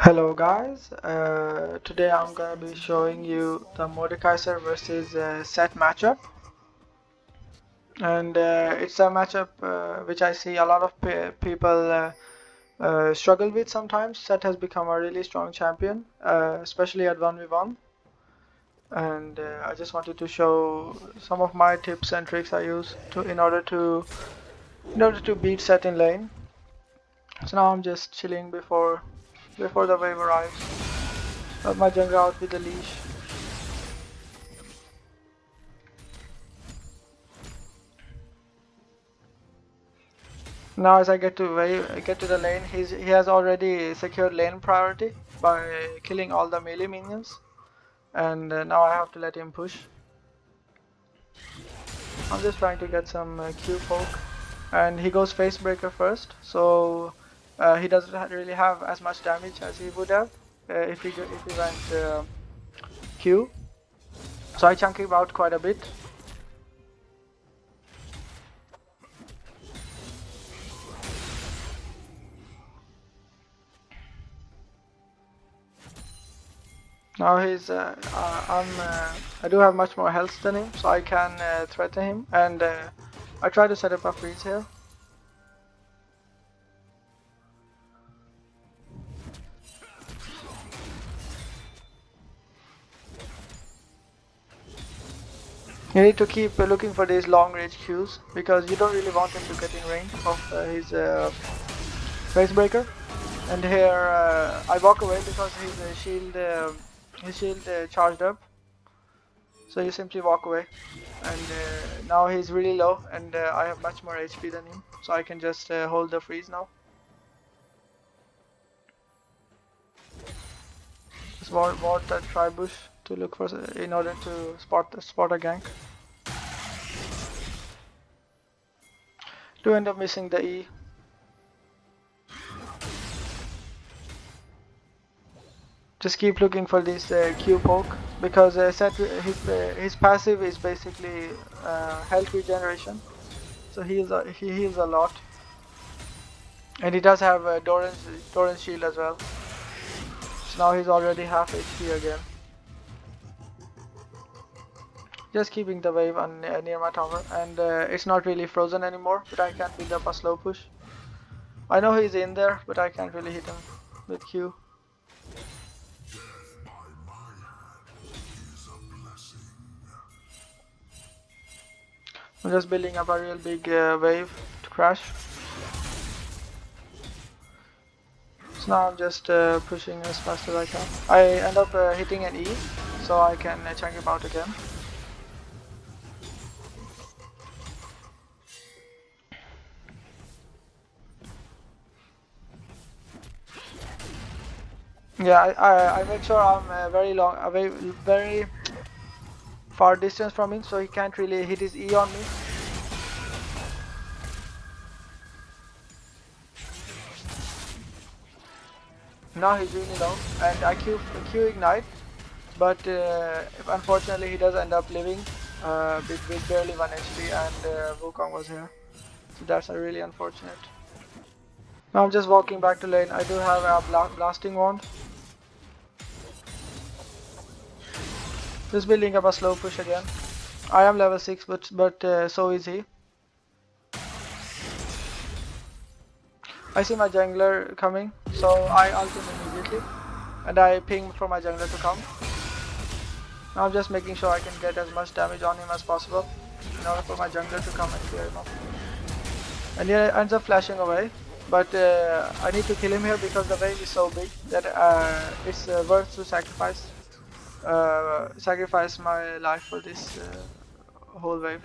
Hello guys, today I'm gonna be showing you the Mordekaiser versus Sett matchup, and it's a matchup which I see a lot of people struggle with sometimes. Sett has become a really strong champion, especially at 1v1, and I just wanted to show some of my tips and tricks I use in order to beat Sett in lane. So now I'm just chilling before the wave arrives. Got my jungler out with the leash. Now as I get to the lane, he has already secured lane priority by killing all the melee minions, and now I have to let him push. I'm just trying to get some Q poke, and he goes face breaker first, so he doesn't really have as much damage as he would have if he went Q. So I chunk him out quite a bit. Now I do have much more health than him, so I can threaten him, and I try to set up a freeze here. You need to keep looking for these long range Qs because you don't really want him to get in range of his face breaker. And here I walk away because his shield charged up. So you simply walk away, and now he's really low, and I have much more HP than him, so I can just hold the freeze now. Just ward that tri-bush to look for in order to spot a gank. Do end up missing the E. Just keep looking for this Q poke because his passive is basically health regeneration, so he heals a lot, and he does have Doran's shield as well. So now he's already half HP again. Just keeping the wave on near my tower, and it's not really frozen anymore, but I can build up a slow push. I know he's in there, but I can't really hit him with Q. I'm just building up a real big wave to crash. So now I'm just pushing as fast as I can. I end up hitting an E, so I can chunk him out again. Yeah, I make sure I'm very far distance from him, so he can't really hit his E on me. Now he's really low, and I Q ignite, but unfortunately he does end up living with barely 1 HP, and Wukong was here, so that's really unfortunate. Now I'm just walking back to lane. I do have a blasting wand. Just building up a slow push again. I am level 6, but so is he. I see my jungler coming, so I ult him immediately, and I ping for my jungler to come. Now I'm just making sure I can get as much damage on him as possible in order for my jungler to come and clear him up. And he ends up flashing away, but I need to kill him here because the wave is so big that it's worth to sacrifice my life for this whole wave.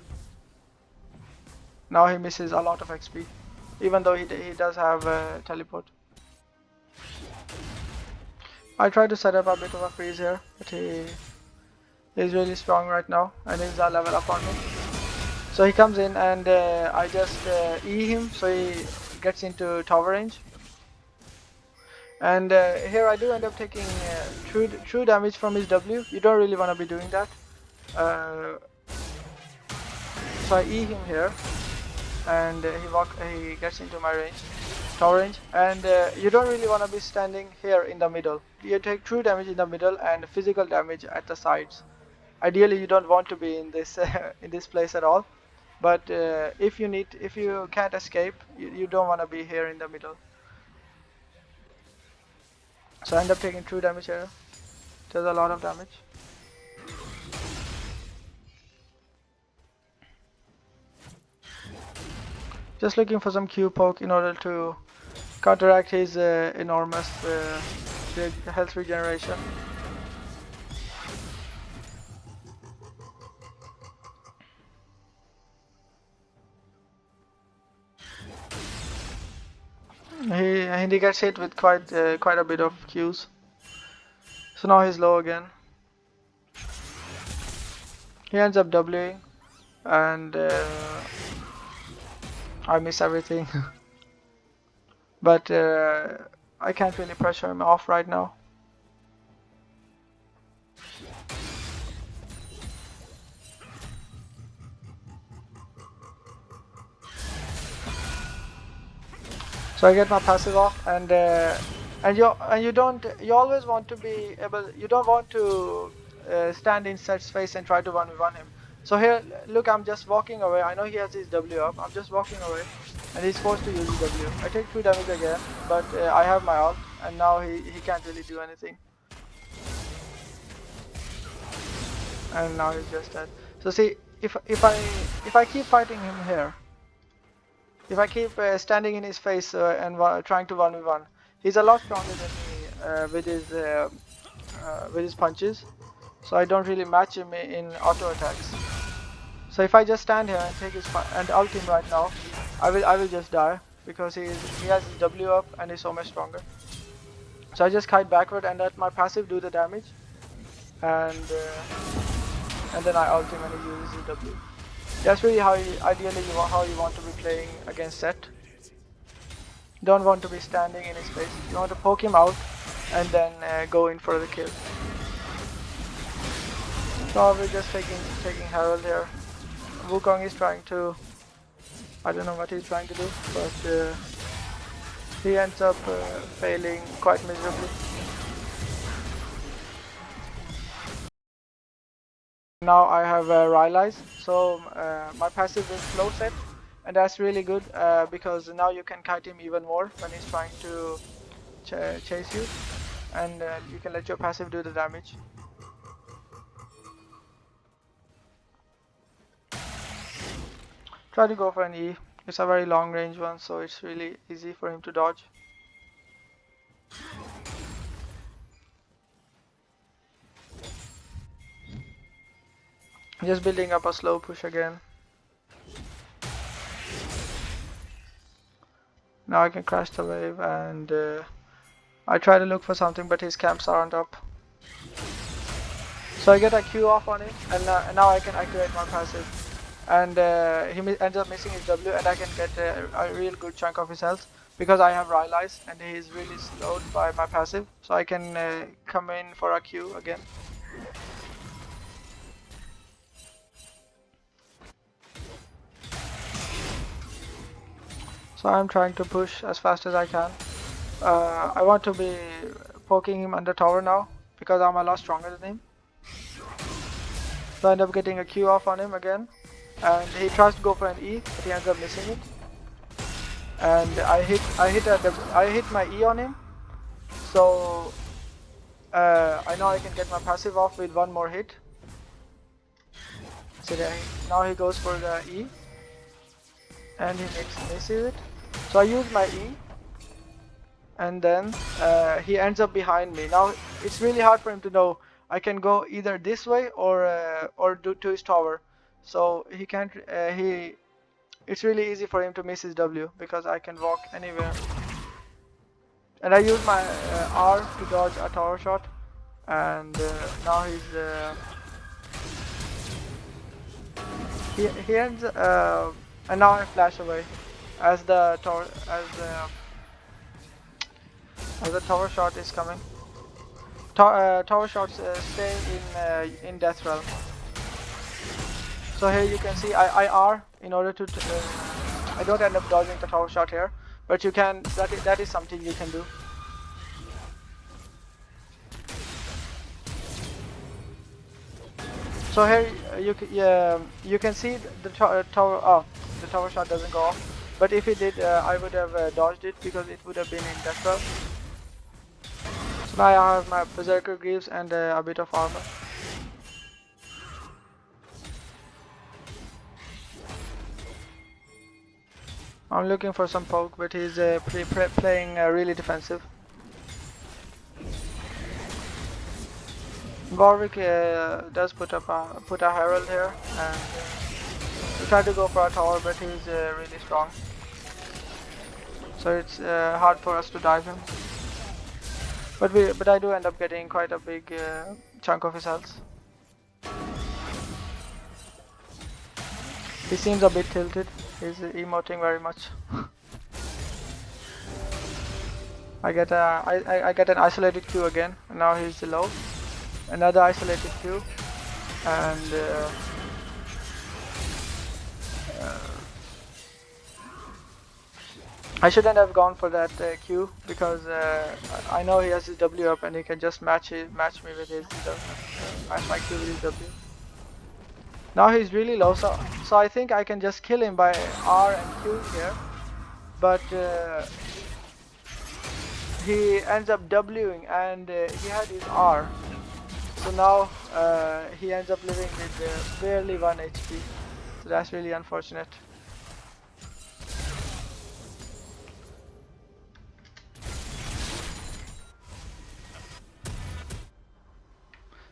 Now he misses a lot of XP, even though he does have teleport. I try to set up a bit of a freeze here, but he is really strong right now, and he's a level up on me. So he comes in, and I just E him, so he gets into tower range. And here I do end up taking true damage from his W. You don't really want to be doing that. So I E him here, and he gets into my range. tower range, and you don't really want to be standing here in the middle. You take true damage in the middle and physical damage at the sides. Ideally, you don't want to be in this in this place at all. But if you can't escape, you don't want to be here in the middle. So I end up taking true damage here. Does a lot of damage. Just looking for some Q poke in order to counteract his enormous health regeneration. He gets hit with quite a bit of Qs. So now he's low again. He ends up Wing, and I miss everything. But I can't really pressure him off right now. So I get my passive off, and you always want to be able. You don't want to stand in Sett's face and try to 1v1 him. So here, look, I'm just walking away. I know he has his W up. I'm just walking away, and he's forced to use his W. I take 2 damage again, but I have my ult, and now he can't really do anything. And now he's just dead. So see, if I keep fighting him here. If I keep standing in his face and trying to 1v1, he's a lot stronger than me with his punches. So I don't really match him in auto attacks. So if I just stand here and take his and ult him right now, I will just die because he has his W up and he's so much stronger. So I just kite backward and let my passive do the damage, and then I ult him and he uses his W. That's really how you want to be playing against Sett. Don't want to be standing in his face. You want to poke him out and then go in for the kill. So we're just taking Herald here. Wukong is trying to, I don't know what he's trying to do, but he ends up failing quite miserably. Now I have Rylai's, so my passive is slow Sett, and that's really good because now you can kite him even more when he's trying to chase you, and you can let your passive do the damage. Try to go for an E. It's a very long range one, so it's really easy for him to dodge. Just building up a slow push again. Now I can crash the wave, and I try to look for something, but his camps aren't up. So I get a Q off on him, and now I can activate my passive. And he ends up missing his W, and I can get a real good chunk of his health because I have Rylai's, and he's really slowed by my passive. So I can come in for a Q again. So I'm trying to push as fast as I can. I want to be poking him under tower now because I'm a lot stronger than him. So I end up getting a Q off on him again, and he tries to go for an E, but he ends up missing it. And I hit my E on him. So I know I can get my passive off with one more hit. So now he goes for the E, and he misses it. So I use my E, and then he ends up behind me. Now it's really hard for him to know. I can go either this way or to his tower. So he can't. It's really easy for him to miss his W because I can walk anywhere. And I use my R to dodge a tower shot, and now he ends. And now I flash away as the tower shot is coming. Tower shots stay in Death Realm. So here you can see I R in order to I don't end up dodging the tower shot here, but you can. That is something you can do. So here you can see the tower. Oh, the tower shot doesn't go off. But if it did, I would have dodged it because it would have been in death row. So now I have my Berserker Greaves and a bit of armor. I'm looking for some poke, but he's playing really defensive. Warwick does put a herald here, and we try to go for a tower, but he's really strong. So it's hard for us to dive him. But I do end up getting quite a big chunk of his health. He seems a bit tilted. He's emoting very much. I get an isolated Q again, and now he's low. Another isolated Q, and I shouldn't have gone for that Q because I know he has his W up and he can just match me with his match my Q with his W. Now he's really low, so I think I can just kill him by R and Q here, but he ends up Wing and he had his R, so now he ends up living with barely 1 HP, so that's really unfortunate.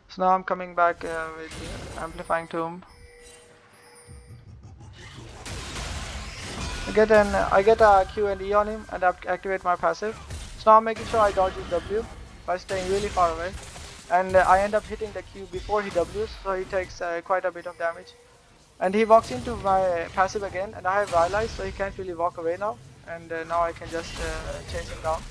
So now I'm coming back with Amplifying Tomb. I get a Q and E on him and activate my passive. So now I'm making sure I dodge his W by staying really far away. And I end up hitting the Q before he Ws, so he takes quite a bit of damage. And he walks into my passive again, and I have Rylai, so he can't really walk away now. And now I can just chase him down.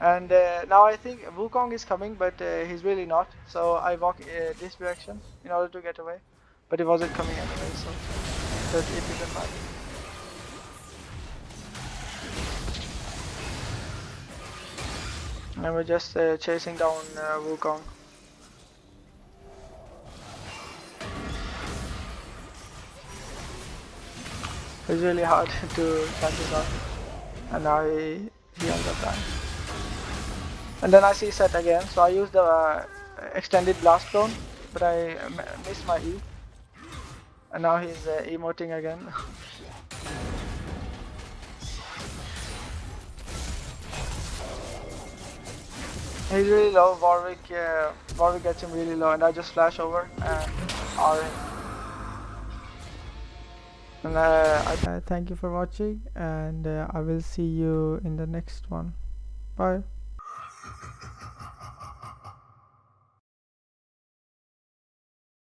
And now I think Wukong is coming, but he's really not. So I walk this direction in order to get away. But he wasn't coming anyway, so it didn't matter. And we're just chasing down Wukong. It's really hard to catch him up. And now he ends up dying. And then I see Sett again, so I use the extended blast clone, but I missed my E. And now he's emoting again. He's really low. Warwick gets him really low, and I just flash over and R him. And I thank you for watching, and I will see you in the next one. Bye.